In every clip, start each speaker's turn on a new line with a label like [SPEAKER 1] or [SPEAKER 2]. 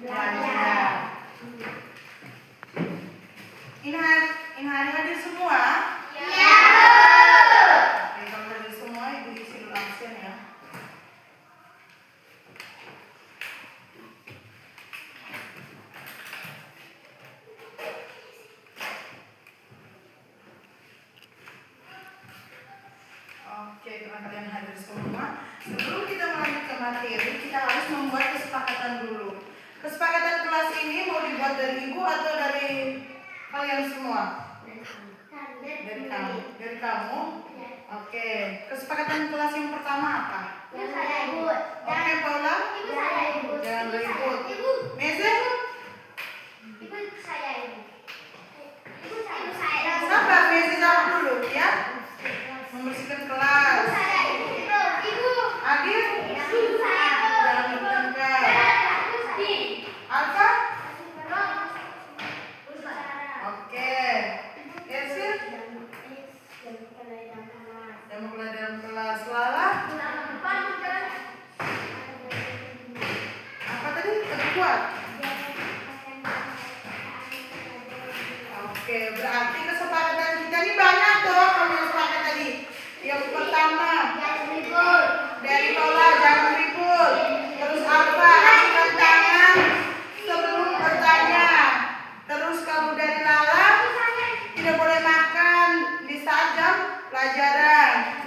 [SPEAKER 1] belajar. Ini hadir semua?
[SPEAKER 2] Ya.
[SPEAKER 1] Oke, kalau hadir semua ibu isi dulu absen ya. Oke, karena kalian hadir semua, sebelum kita melanjut ke materi, kita harus membuat kesepakatan dulu. Kesepakatan kelas ini mau dibuat dari ibu atau dari kalian semua? Dari kamu? Oke, kesepakatan kelas yang pertama apa?
[SPEAKER 2] Ibu saya ikut.
[SPEAKER 1] Oke, Paula?
[SPEAKER 2] Ibu saya ikut.
[SPEAKER 1] Jangan berikut.
[SPEAKER 2] Ibu.
[SPEAKER 1] Meze?
[SPEAKER 2] Ibu saya ikut. Ibu saya.
[SPEAKER 1] Sabar, Meze jawab dulu ya. Membersihkan kelas.
[SPEAKER 2] Ibu saya ikut. Ibu.
[SPEAKER 1] Adit?
[SPEAKER 2] Ibu saya ikut.
[SPEAKER 1] Jangan bertengkar.
[SPEAKER 2] Di.
[SPEAKER 1] Alfa?
[SPEAKER 2] Ibu saya.
[SPEAKER 1] Oke. Esir? Yang mulai dalam kelas. Lala? Apa tadi? Lebih kuat? Oke, berarti kesepakatan kita ini banyak toh. Kalau yang sepakat tadi. Yang pertama, dari Paula jangan ribut. Terus Alfa, angkat tangan sebelum bertanya. Terus kamu dari Lala tidak boleh makan di saat jam pelajaran.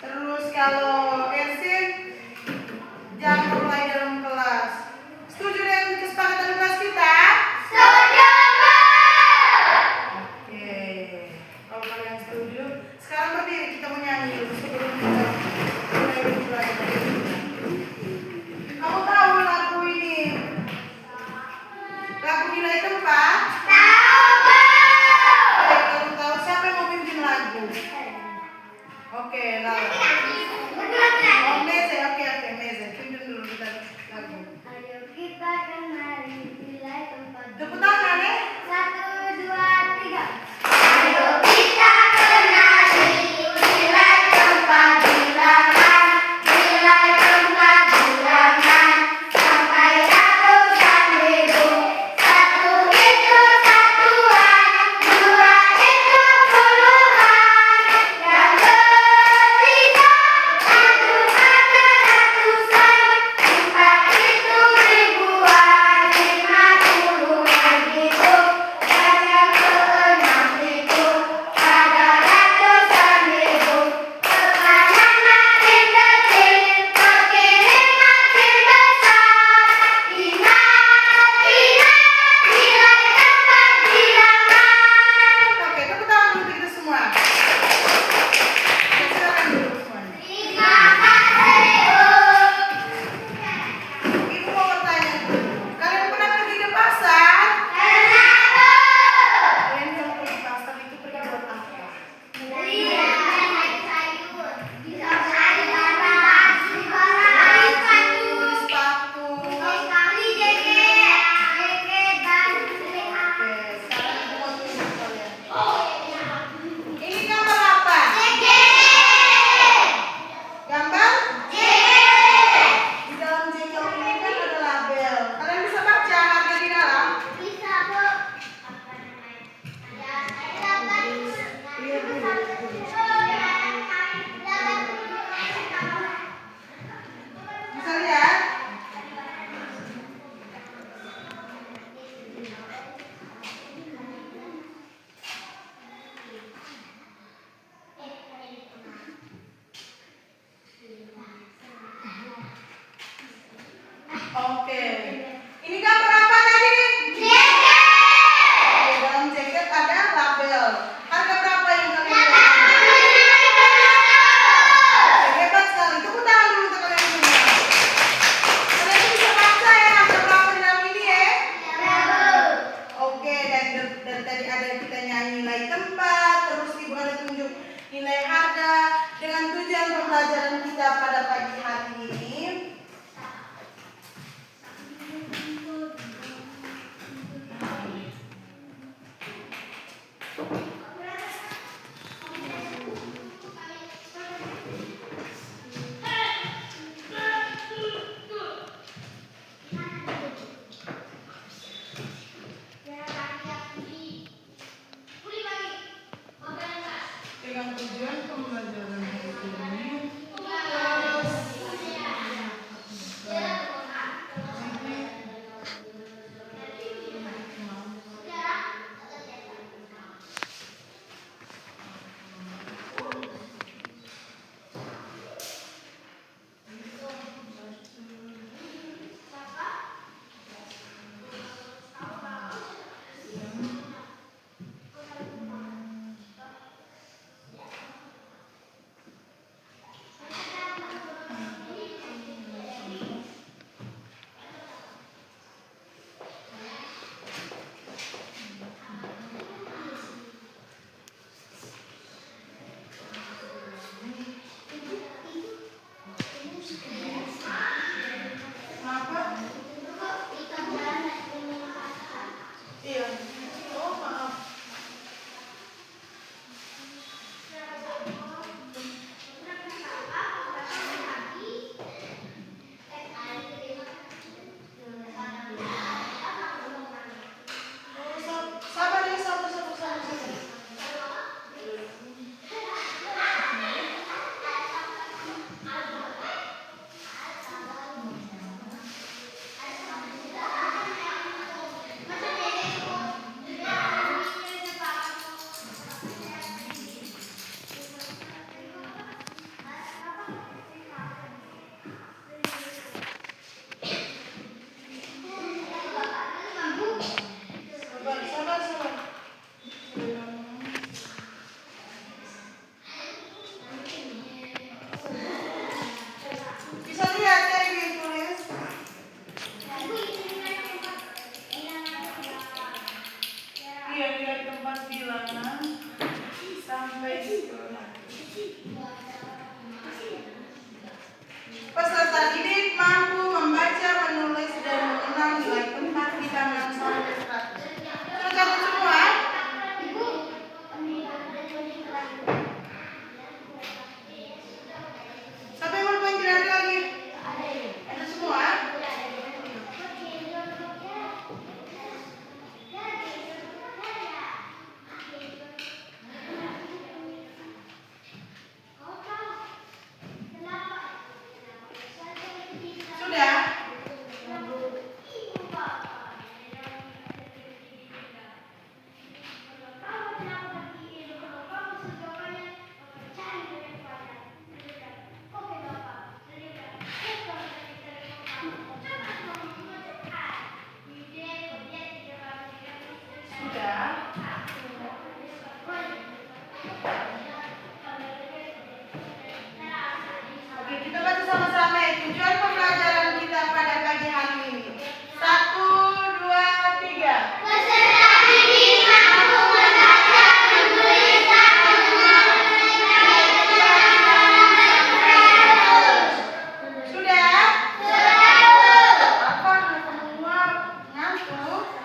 [SPEAKER 1] Terus kalau Ersin jangan mulai dalam kelas. Setuju dengan kesepakatan kelas kita? Oke, kalau kalian setuju, sekarang berdiri kita menyanyi dulu sebelum kita dengan tujuan pembelajaran hari ini. Iya. Oh, maaf. Sabar ya, sabar. Sabar. Bisa lihat ya yang tulis. Iya, lihat tempat bilangan sampai sekolah. Peserta didik mampu membaca, menulis, dan mengenal nilai tempat bilangan sampai 100. Sudah catat semua? Sampai mau pelajaran lagi? Ada semua? Sudah? Sudah? Oke, kita baca sama-sama ya. Tujuan pembelajaran kita pada pagi hari ini. 1, 2, 3.
[SPEAKER 2] Peserta didik mampu membaca, menulis, dan mengenal nilai tempat bilangan sampai 100.
[SPEAKER 1] Sudah?
[SPEAKER 2] Sudah.
[SPEAKER 1] Apa semua ngantuk?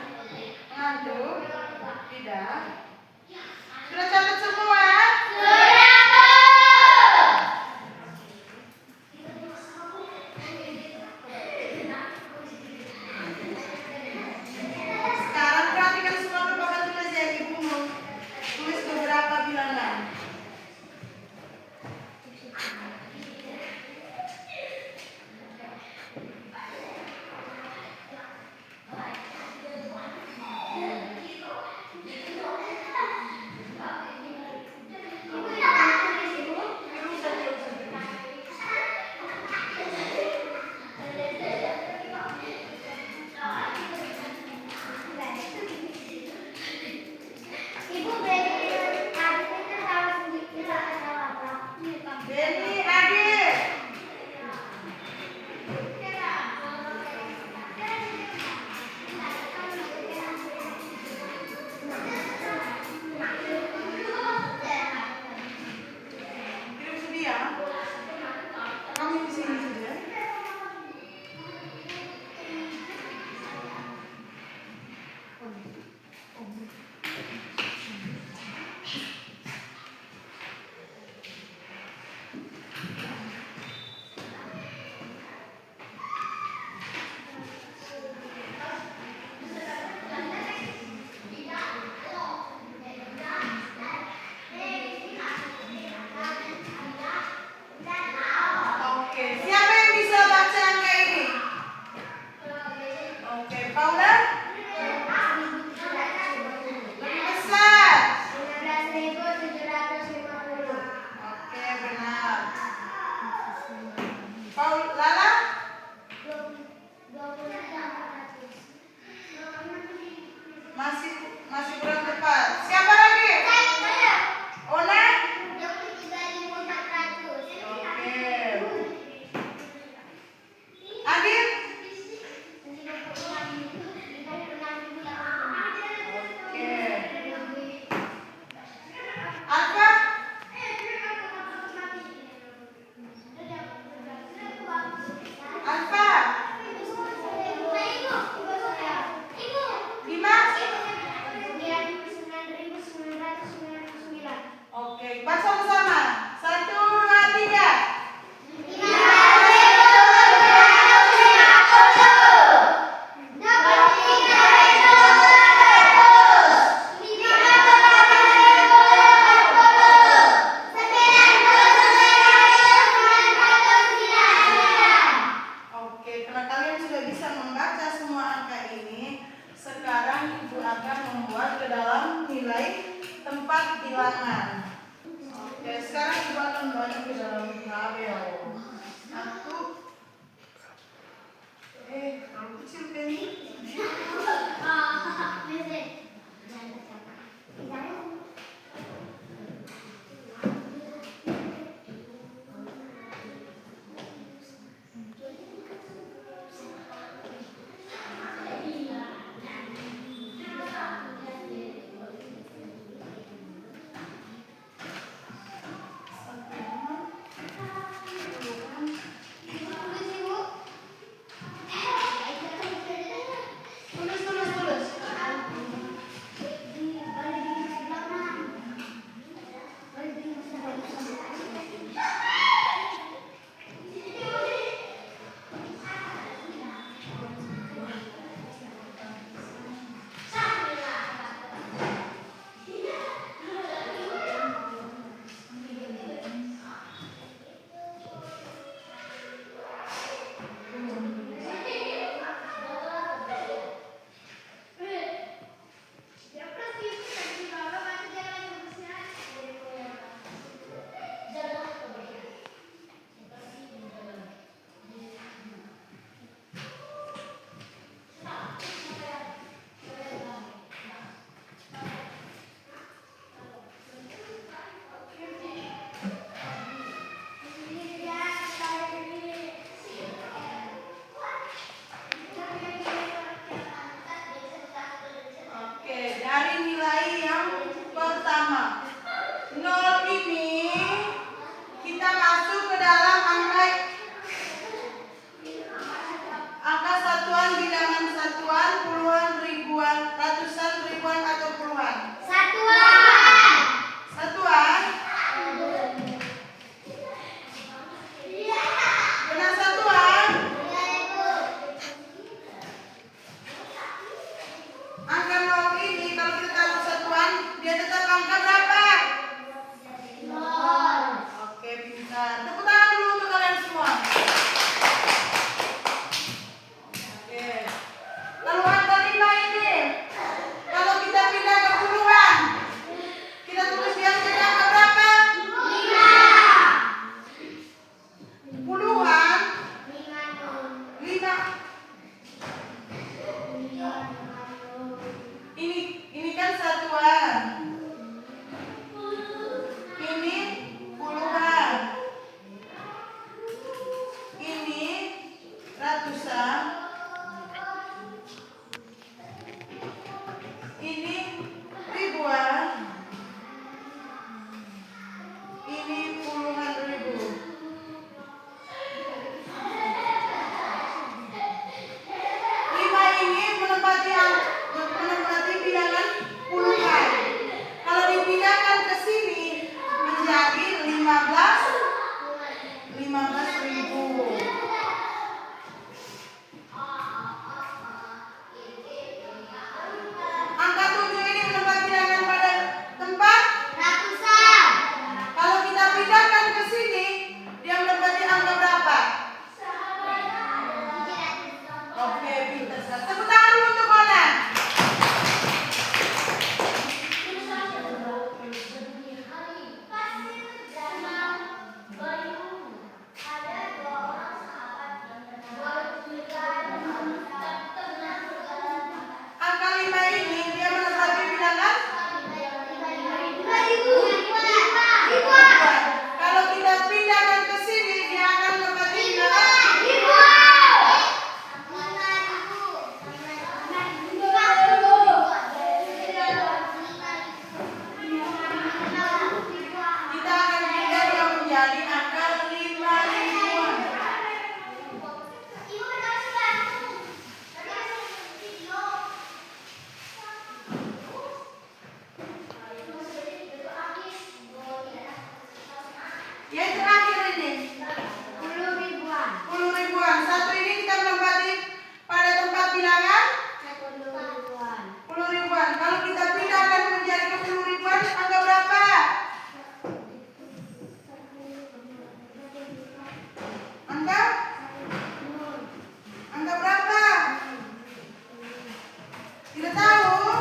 [SPEAKER 1] Sudah tahu?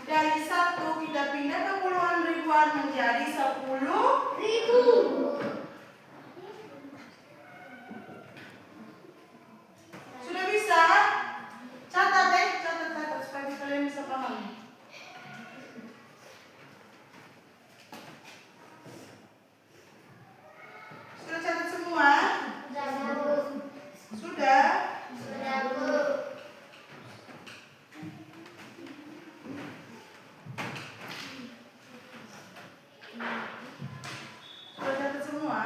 [SPEAKER 1] Dari 1 kita pindah ke puluhan ribuan menjadi 10.000. Sudah bisa? Catat supaya kalian bisa paham. Sudah catat semua? Sudah? Sudah catat semua?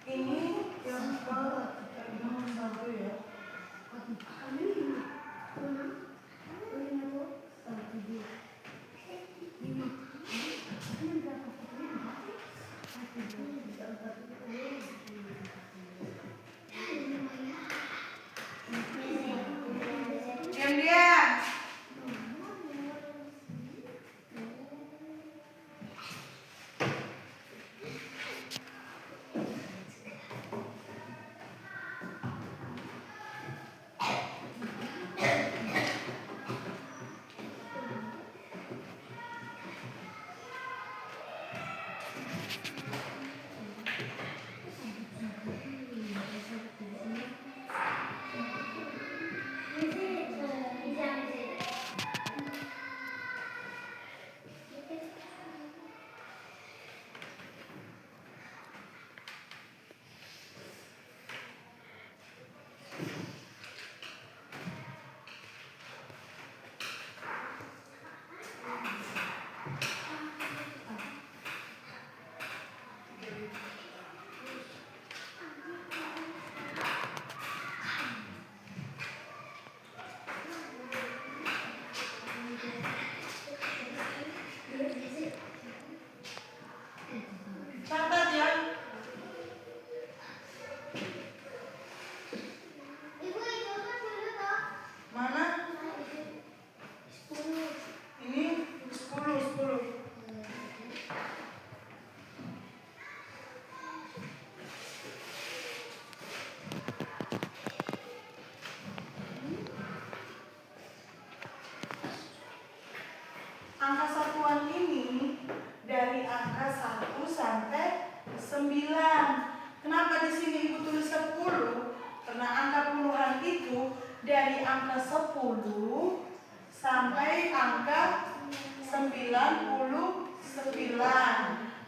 [SPEAKER 1] Ini yang nomor 1 ya. Diam-diam. Catat ya. Mana? Ini 10. Angka satuan ini dari angka 1 sampai 9. Kenapa di sini Ibu tulis 10? Karena angka puluhan itu dari angka 10 sampai angka 99.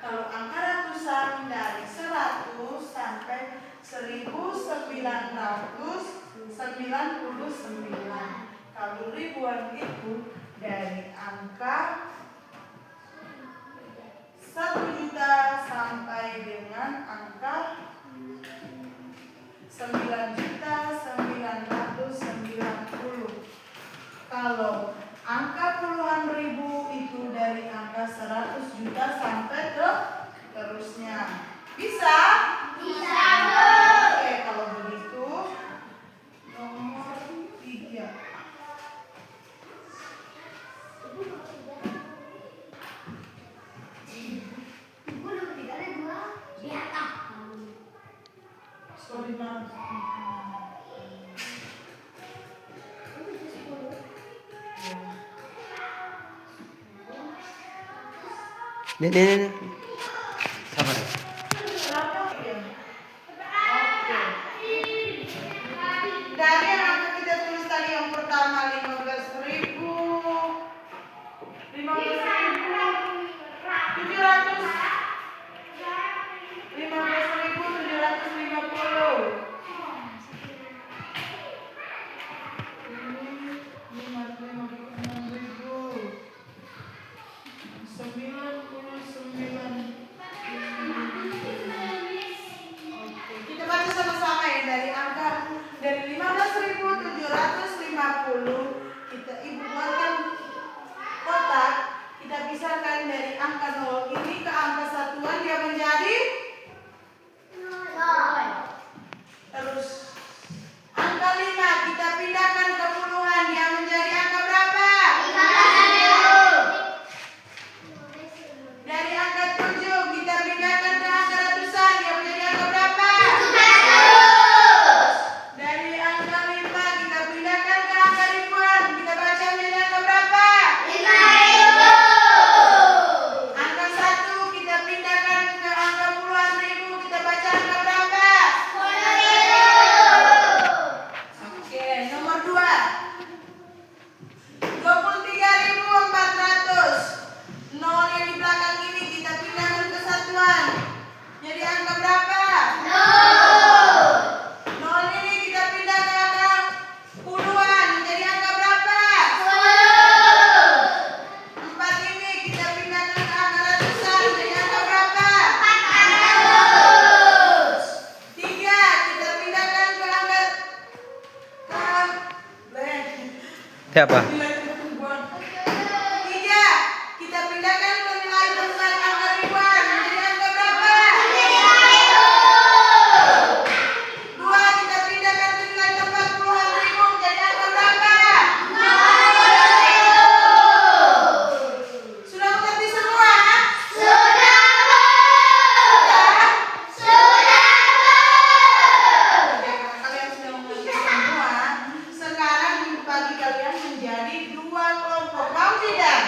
[SPEAKER 1] Kalau angka ratusan dari 100 sampai 1999. Kalau ribuan itu dari angka 1 juta sampai dengan angka 9.990. Kalau angka puluhan ribu itu dari angka 100 juta sampai ke terusnya. Bisa?
[SPEAKER 2] Bisa, Bu.
[SPEAKER 1] Oke, kalau begitu nomor 3. Sorry, Mam.
[SPEAKER 3] Nih. Sabar.
[SPEAKER 1] Berapa ya? Oke. Dari yang akan kita tulis tadi yang pertama 15.000, 15.750. Kita baca sama-sama ya dari 15.750 kita Ibu buatkan kotak, kita pisahkan dari angka 0 ini ke angka satuan dia menjadi terus angka 5 kita pindahkan ke puluhan dia menjadi angka berapa?
[SPEAKER 2] 5.000.
[SPEAKER 3] Siapa?
[SPEAKER 1] Nilai tempat ribuan. 3. Kita pindahkan ke nilai tempat angka ribuan. Jadi angka berapa? 2. Kita pindahkan ke nilai tempat puluhan ribu. Jadi angka berapa? Sudah mengerti semua? Kalian sudah mengerti semua. Sekarang bagi kalian menjadi 2 kelompok. Mau tidak?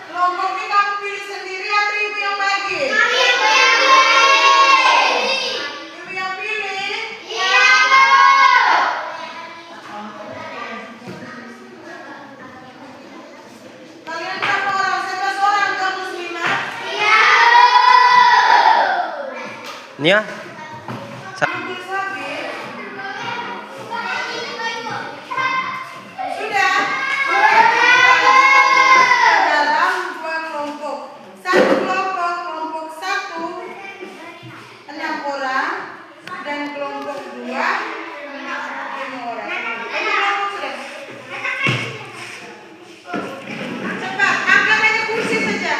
[SPEAKER 1] Kelompok ini kamu pilih sendiri atau ibu yang bagi? Ibu yang pilih? Kalian berapa orang? 11 orang atau muslimah?
[SPEAKER 3] Nia?
[SPEAKER 1] Ambil sapi. Sudah. Dalam 2 kelompok. Satu kelompok, kelompok 1 6 orang dan kelompok 2 5 orang. Ayo kelompok sudah. Cepat, angkat aja kursi saja.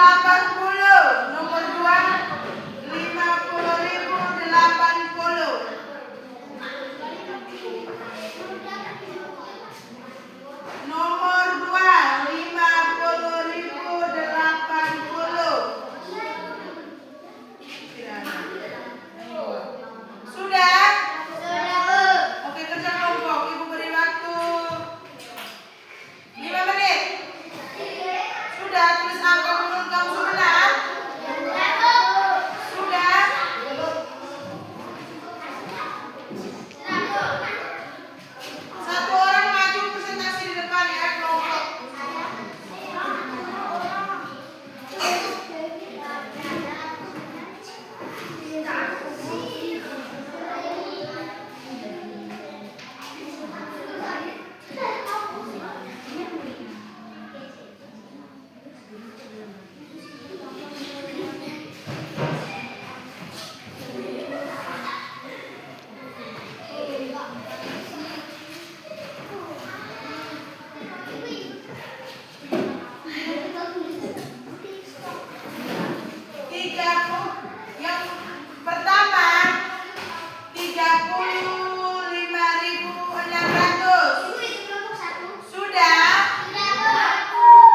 [SPEAKER 1] Nomor 2, 50.080. Nomor 2, 50.080. Sudah? Oke, kerja kelompok. Ibu beri waktu 5 menit. Sudah tulis angka menurut kamu sebenar? Sudah? Satu orang maju presentasi di depan ya, kelompok. Yang pertama 35.600. Sudah?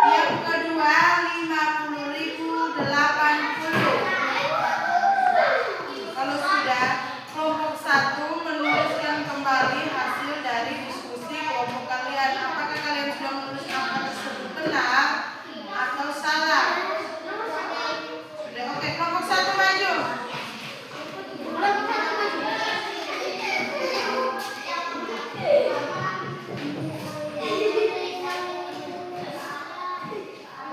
[SPEAKER 1] Yang kedua 50.080. Kalau sudah, kelompok 1 menuliskan kembali hasil dari diskusi kelompok kalian. Apakah kalian sudah menulis angka tersebut benar atau salah? Sudah, oke, kelompok 1 maju.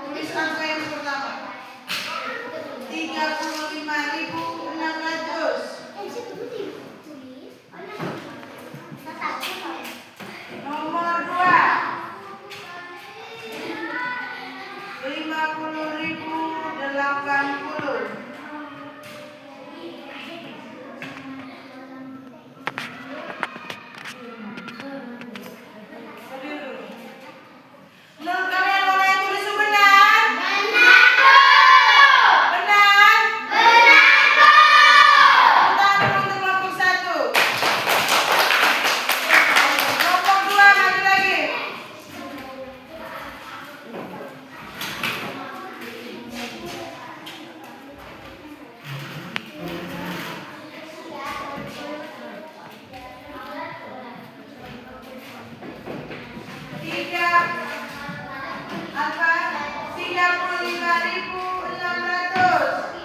[SPEAKER 1] Tulis angka yang pertama 35.600. Nomor 2 50.080. Menurut kalian mana yang tulis itu benar? Benar? Tepuk tangan untuk kelompok 1. Kelompok 2 maju lagi. Tiga apa? 35.600.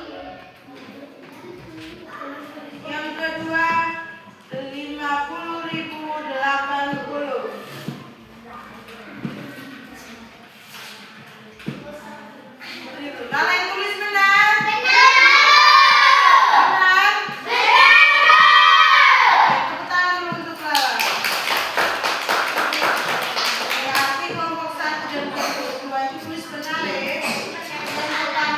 [SPEAKER 1] Yang kedua 50.080. Kalian tulis benar? Benar? Tepuk tangan dulu untuk Lala. Berarti kelompok 1 dan kelompok 2 itu tulis benar ya. Dan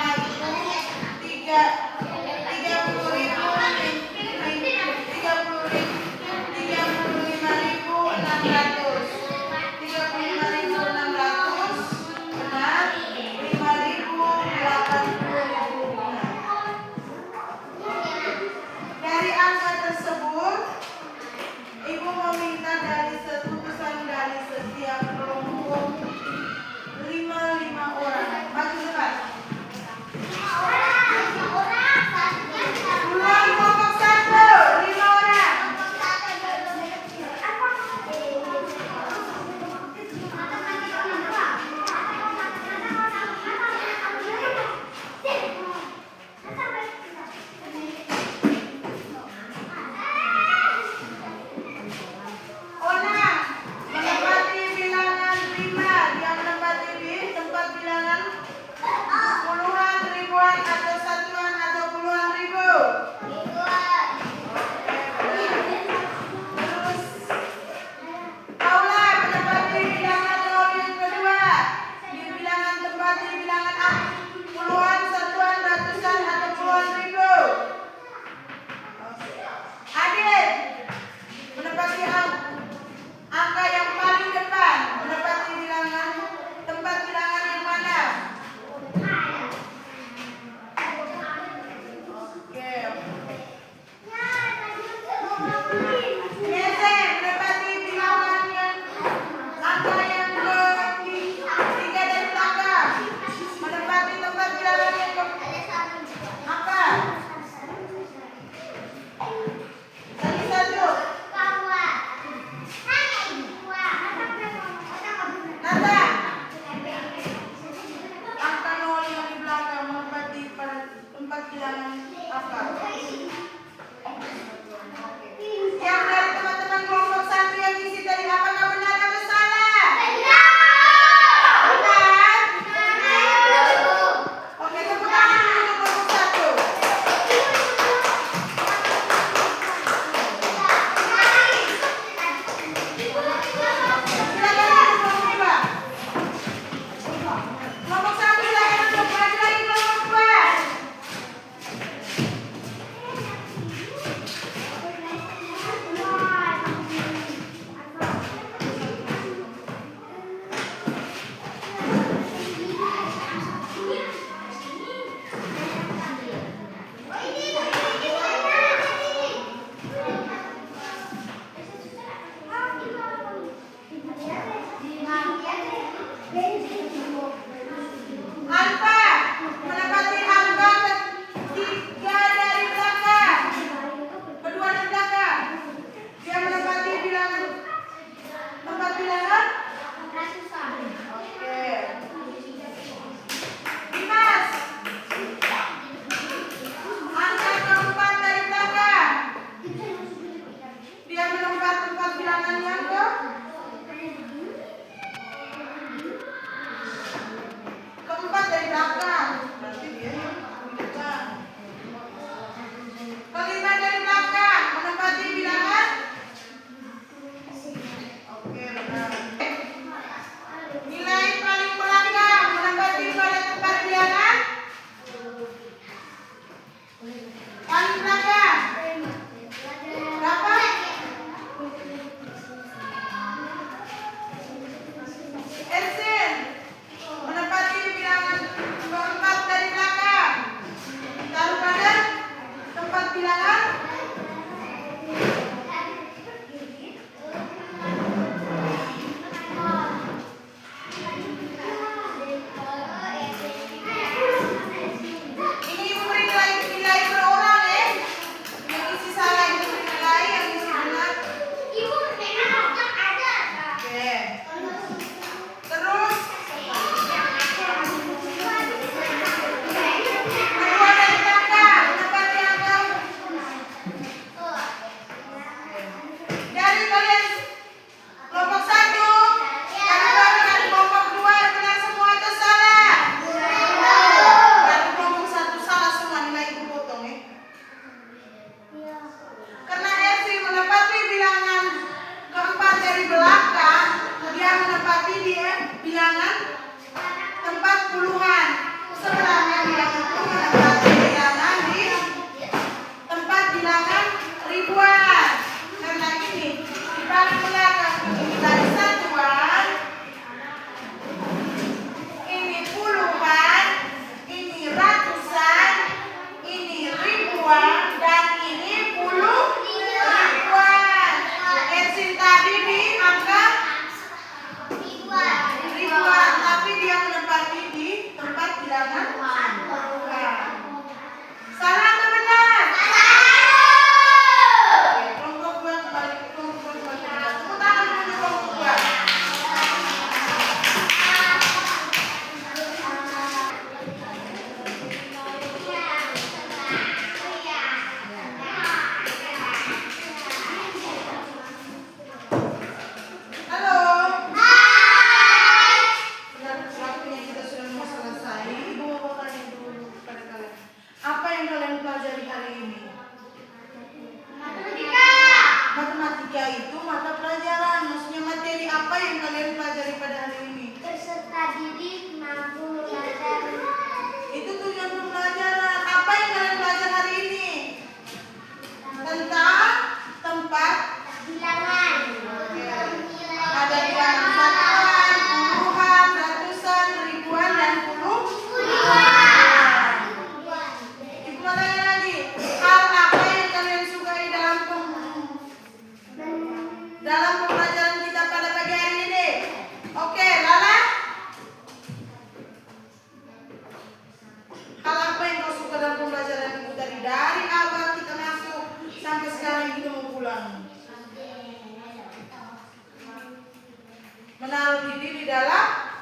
[SPEAKER 1] Menal Didi di dalam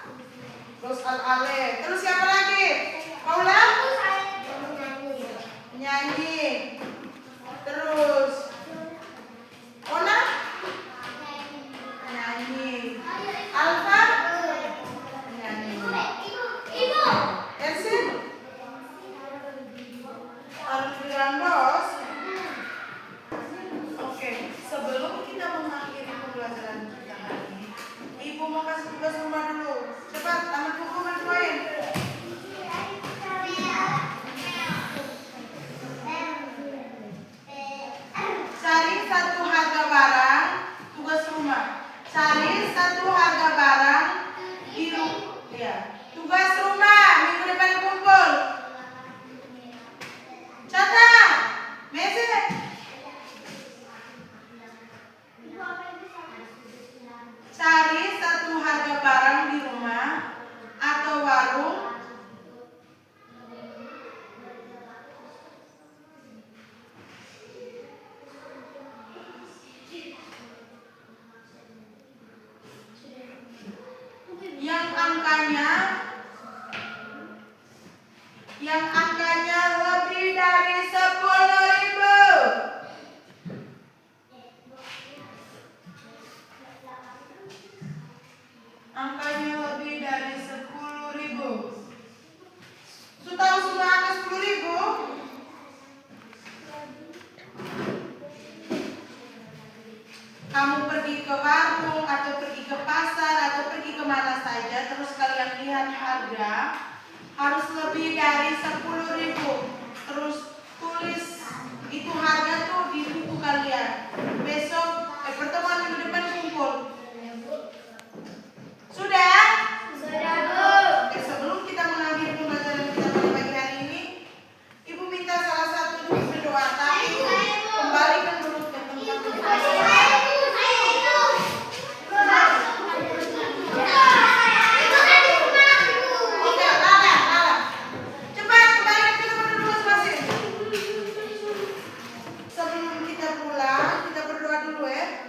[SPEAKER 1] Ros Al-Ale. Terus siapa lagi? Paula? Menyanyi. Terus Ona? Menyanyi. Alfa? Menyanyi. Ersin? Alfirandos? Oke, sebelum kita mengakhiri pembelajaran kita hari ini, Ibu mau kasih tugas rumah dulu. Cepat, tamat buku bermain. Cari satu harga barang, tugas rumah. Cari satu harga barang di ya. Tugas rumah minggu depan kumpul. Catat. Mesej. Cari satu harga barang di rumah atau warung yang angkanya lebih dari 10.000. Angkanya lebih dari 10.000. Sudah tahu semua angka 10.000? Kamu pergi ke warung atau pergi ke pasar atau pergi kemana saja, terus kalian lihat harga harus lebih dari 10.000. Terus tulis itu harga tuh di buku kalian. Besok pertemuan minggu depan kumpul. Sudah?
[SPEAKER 2] Sudah, Bu.
[SPEAKER 1] Sebelum kita mengakhiri pembelajaran kita pada pagi hari ini, Ibu minta salah satu untuk berdoa, tapi kembalikan dulu ke tempat. Oke, Lala. Cepat kembalikan ke tempat duduk masing-masing. Sebelum kita pulang, kita berdoa dulu ya.